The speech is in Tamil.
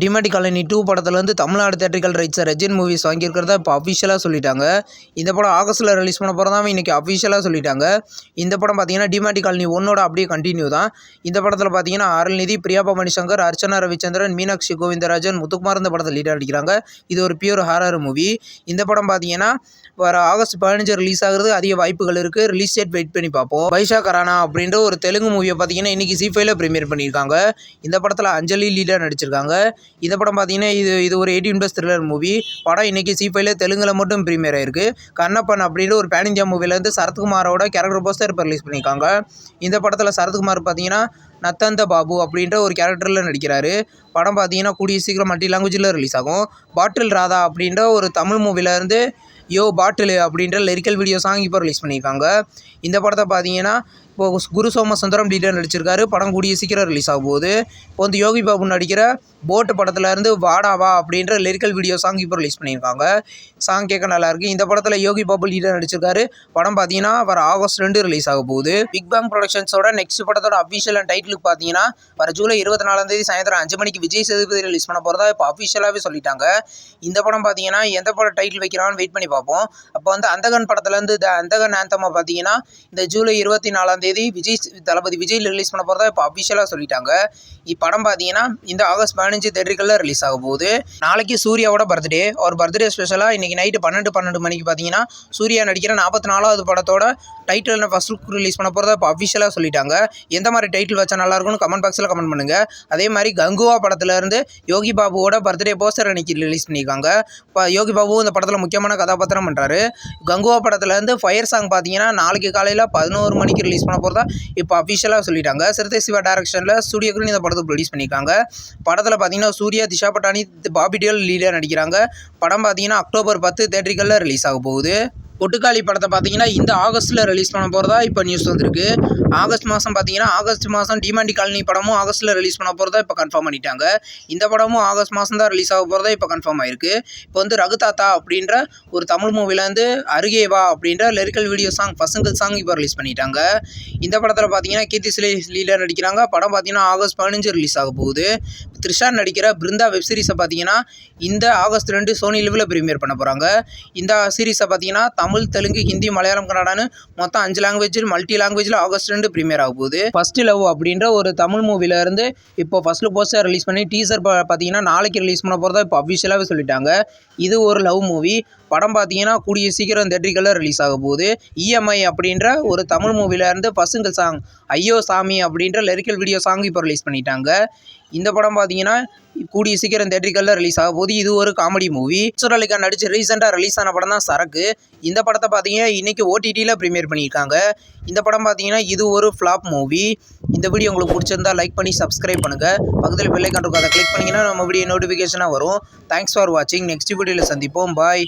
டிமாண்டி காலனி 2 படத்துலேருந்து தமிழ்நாடு தியேட்டரிக்கல் ரைட்ஸை ரெஜின் மூவிஸ் வாங்கியிருக்கிறதா இப்போ அஃபிஷியலாக சொல்லிட்டாங்க. இந்த படம் ஆகஸ்ட்டில் ரிலீஸ் பண்ண போகிறதா இன்றைக்கி அஃபிஷியலாக சொல்லிட்டாங்க. இந்த படம் பார்த்தீங்கன்னா டிமாண்டி காலனி 1ஓட அப்படியே கண்டினியூ தான். இந்த படத்தில் பார்த்தீங்கன்னா அருள்நிதி, பிரியாபா மணிசங்கர், அர்ச்சனா ரவிச்சந்திரன், மீனாட்சி கோவிந்தராஜன், முத்துக்குமார் இந்த படத்தில் லீடாக நடிக்கிறாங்க. இது ஒரு பியூர் ஹாரர் மூவி. இந்த படம் பார்த்தீங்கன்னா வர ஆகஸ்ட் 15 ரிலீஸ் ஆகிறது அதிக வாய்ப்புகள் இருக்குது. ரிலீஸ் டேட் வெயிட் பண்ணி பார்ப்போம். வைஷா கரானா அப்படின்ற ஒரு தெலுங்கு மூவியை பார்த்தீங்கன்னா இன்றைக்கி ஜீ5ல ப்ரீமியர் பண்ணியிருக்காங்க. இந்த படத்தில் அஞ்சலி லீடாக நடிச்சிருக்காங்க. இந்த படம் பார்த்தீங்கன்னா இது ஒரு 18+ த்ரில்லர் மூவி. படம் இன்றைக்கி ஜீ5ல தெலுங்கில் மட்டும் ப்ரீமியர் ஆயிருக்கு. கண்ணப்பன் அப்படின்ற ஒரு பேன் இந்தியா மூவிலேருந்து சரத்குமாரோட கேரக்டர் போஸ்டர் இப்போ ரிலீஸ் பண்ணியிருக்காங்க. இந்த படத்தில் சரத்குமார் பார்த்தீங்கன்னா நத்தந்த பாபு அப்படின்ற ஒரு கேரக்டரில் நடிக்கிறாரு. படம் பார்த்தீங்கன்னா கூடிய சீக்கிரம் மல்டி லாங்குவேஜில் ரிலீஸ் ஆகும். பாட்டில் ராதா அப்படின்ற ஒரு தமிழ் மூவிலேருந்து யோ பாட்டில் அப்படின்ற லிரிக்கல் வீடியோ சாங் இப்போ ரிலீஸ் பண்ணியிருக்காங்க. இந்த படத்தை பார்த்தீங்கன்னா இப்போது குரு சோமசுந்தரம் லீடர் நடிச்சிருக்காரு. படம் கூடிய சீக்கிரம் ரிலீஸ் ஆக போகுது. இப்போ வந்து யோகி பாபு நடிக்கிற போட்டு படத்துலேருந்து வாடா வா அப்படின்ற லிரிக்கல் வீடியோ சாங் இப்போ ரிலீஸ் பண்ணியிருக்காங்க. சாங் கேட்க நல்லாயிருக்கு. இந்த படத்தில் யோகி பாபு லீடர் நடிச்சிருக்காரு. படம் பார்த்தீங்கன்னா வர ஆகஸ்ட் 2 ரிலீஸ் ஆக போகுது. பிக் பேங் ப்ரொடக்ஷன்ஸோட நெக்ஸ்ட் படத்தோட அஃபிஷியல் அண்ட் டைட்டிலுக்கு பார்த்தீங்கன்னா வர ஜூலை 24 சாயந்தரம் 5 மணிக்கு விஜய் சேதுபதி ரிலீஸ் பண்ண போகிறதா இப்போ அஃபிஷியலாகவே சொல்லிட்டாங்க. இந்த படம் பார்த்தீங்கன்னா எந்த படம் டைட்டில் வைக்கிறான்னு வெயிட் பண்ணி பார்ப்போம். அப்போ வந்து அந்தகன் படத்துலேருந்து அந்தகன் ஆந்தமாக பார்த்தீங்கன்னா இந்த ஜூலை 24 தளபதி விஜய் ரிலீஸ் பண்ண போகிறதா இப்போ அஃபிஷியலாக சொல்லிட்டாங்க. இப்படம் பார்த்தீங்கன்னா இந்த ஆகஸ்ட் 15 தேட்டருக்குள்ள ரிலீஸ் ஆக போகுது. நாளைக்கு சூர்யாவோட பர்த்டே. ஒரு பர்த்டே ஸ்பெஷலாக இன்றைக்கி நைட்டு 12 மணிக்கு பார்த்தீங்கன்னா சூர்யா நடிக்கிற 44வது படத்தோட டைட்டில் ஃபர்ஸ்ட் லுக் ரிலீஸ் பண்ண போகிறதா இப்போ அஃபிஷியலாக சொல்லிட்டாங்க. எந்த மாதிரி டைட்டில் வச்சா நல்லாயிருக்கும்னு கமெண்ட் பாக்ஸில் கமெண்ட் பண்ணுங்கள். அதே மாதிரி கங்குவா படத்துலேருந்து யோகி பாபுவோட பர்த்டே போஸ்டர் அன்றைக்கி ரிலீஸ் பண்ணியிருக்காங்க. இப்போ யோகி பாபு இந்த படத்தில் முக்கியமான கதாபாத்திரம் பண்ணுறாரு. கங்குவா படத்துலேருந்து ஃபயர் சாங் பார்த்தீங்கன்னா நாளைக்கு காலையில் 11 மணிக்கு ரிலீஸ் பண்ண போகிறதா இப்போ அஃபிஷியலாக சொல்லிட்டாங்க. சிறுத்தை சிவா டைரக்ஷனில் ஸ்டூடியோ கிரீன் இந்த படத்தை ரிலீஸ் பண்ணியிருக்காங்க. படத்தில் பார்த்தீங்கன்னா சூர்யா, திஷா பட்டானி, பாபி டியோல் லீடர் நடிக்கிறாங்க. படம் பார்த்தீங்கன்னா அக்டோபர் 10 தேட்டருக்குள்ள ரிலீஸ் ஆக போகுது. ஒட்டுக்காளி படத்தை பார்த்தீங்கன்னா இந்த ஆகஸ்ட்டில் ரிலீஸ் பண்ண போகிறதா இப்போ நியூஸ் வந்திருக்கு. ஆகஸ்ட் மாதம் டிமாண்டி காலனி படமும் ஆகஸ்ட்டில் ரிலீஸ் பண்ண போகிறதா இப்போ கன்ஃபார்ம் பண்ணிட்டாங்க. இந்த படமும் ஆகஸ்ட் மாதம் தான் ரிலீஸ் ஆக போகிறதா இப்போ கன்ஃபார்ம் ஆயிருக்கு. இப்போ வந்து ரகுதாத்தா அப்படின்ற ஒரு தமிழ் மூவிலேருந்து அருகேவா அப்படின்ற லிரிக்கல் வீடியோ சாங் பசங்கள் சாங் இப்போ ரிலீஸ் பண்ணிட்டாங்க. இந்த படத்தில் பார்த்தீங்கன்னா கீர்த்தி சுரேஷ் லீடர் நடிக்கிறாங்க. படம் பார்த்தீங்கன்னா ஆகஸ்ட் 15 ரிலீஸ் ஆக போகுது. த்ரிஷா நடிக்கிற பிருந்தா வெப் சீரிஸை பார்த்தீங்கன்னா இந்த ஆகஸ்ட் 2 சோனி லிவ்வில் ப்ரீமியர் பண்ண போகிறாங்க. இந்த சீரிஸை பார்த்தீங்கன்னா தமிழ், தெலுங்கு, ஹிந்தி, மலையாளம், கன்னடான்னு மொத்தம் 5 லாங்குவேஜ் மல்டி லாங்குவேஜில் ஆகஸ்ட் 2 ப்ரீமியர் ஆக போகுது. ஃபர்ஸ்ட் லவ் அப்படின்ற ஒரு தமிழ் மூவிலேருந்து இப்போ ஃபர்ஸ்ட் லுக் போஸ்டர் ரிலீஸ் பண்ணி டீசர் பார்த்தீங்கன்னா நாளைக்கு ரிலீஸ் பண்ண போகிறதா இப்போ அஃபிஷியலாகவே சொல்லிட்டாங்க. இது ஒரு லவ் மூவி. படம் பார்த்தீங்கன்னா கூடிய சீக்கிரம் தேட்டருக்குள்ள ரிலீஸ் ஆக போகுது. இஎம்ஐ அப்படின்ற ஒரு தமிழ் மூவிலேருந்து பசங்கள் சாங் ஐயோ சாமி அப்படின்ற லிரிக்கல் வீடியோ சாங் இப்போ ரிலீஸ் பண்ணிட்டாங்க. இந்த படம் பார்த்தீங்கன்னா கூடிய சீக்கிரம் தேட்டருக்குள்ள ரிலீஸ் ஆக போகுது. இது ஒரு காமெடி மூவி. அலிகா நடிச்சு ரீசெண்டாக ரிலீஸ் ஆன படம் தான் சரக்கு. இந்த படத்தை பார்த்தீங்கன்னா இன்றைக்கி ஓடிடியில் ப்ரீமியர் பண்ணியிருக்காங்க. இந்த படம் பார்த்தீங்கன்னா இது ஒரு ஃப்ளாப் மூவி. இந்த வீடியோ உங்களுக்கு பிடிச்சிருந்தா லைக் பண்ணி சப்ஸ்கிரைப் பண்ணுங்கள். பக்கத்தில் பெல் ஐகான் இருக்கும், அதை கிளிக் பண்ணிங்கன்னா நம்ம வீடியோ நோட்டிஃபிகேஷனாக வரும். தேங்க்ஸ் ஃபார் வாட்சிங். நெக்ஸ்ட் வீடியோவில் சந்திப்போம். பாய்.